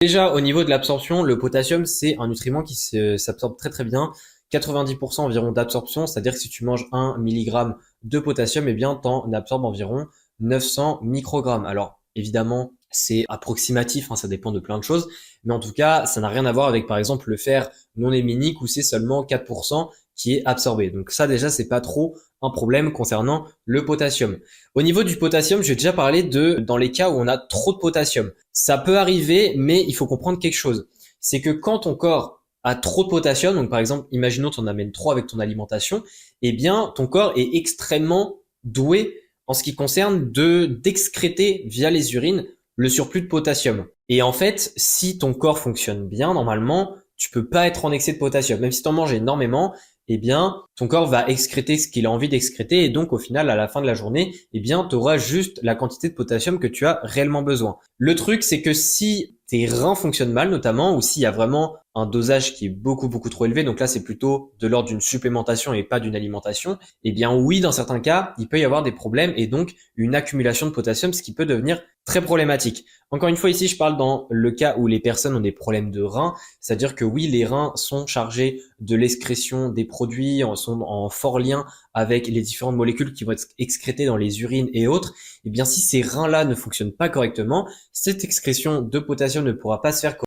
Déjà, au niveau de l'absorption, le potassium, c'est un nutriment qui s'absorbe très très bien. 90% environ d'absorption, c'est-à-dire que si tu manges 1 mg de potassium, eh bien, t'en absorbes environ 900 microgrammes. Alors, évidemment, c'est approximatif, hein, ça dépend de plein de choses, mais en tout cas, ça n'a rien à voir avec, par exemple, le fer non héminique où c'est seulement 4% qui est absorbé. Donc ça, déjà, c'est pas trop un problème concernant le potassium. Au niveau du potassium, j'ai déjà parlé de dans les cas où on a trop de potassium. Ça peut arriver, mais il faut comprendre quelque chose. C'est que quand ton corps a trop de potassium, donc par exemple, imaginons tu en amènes trop avec ton alimentation, eh bien ton corps est extrêmement doué en ce qui concerne d'excréter via les urines le surplus de potassium. Et en fait, si ton corps fonctionne bien normalement, tu peux pas être en excès de potassium. Même si tu en manges énormément, eh bien, ton corps va excréter ce qu'il a envie d'excréter et donc au final, à la fin de la journée, eh bien, tu auras juste la quantité de potassium que tu as réellement besoin. Le truc, c'est que si tes reins fonctionnent mal, notamment, ou s'il y a vraiment un dosage qui est beaucoup trop élevé, donc là, c'est plutôt de l'ordre d'une supplémentation et pas d'une alimentation, eh bien, oui, dans certains cas, il peut y avoir des problèmes et donc une accumulation de potassium, ce qui peut devenir très problématique. Encore une fois, ici, je parle dans le cas où les personnes ont des problèmes de reins, c'est-à-dire que oui, les reins sont chargés de l'excrétion des produits, sont en fort lien avec les différentes molécules qui vont être excrétées dans les urines et autres. Et bien, si ces reins-là ne fonctionnent pas correctement, cette excrétion de potassium ne pourra pas se faire correctement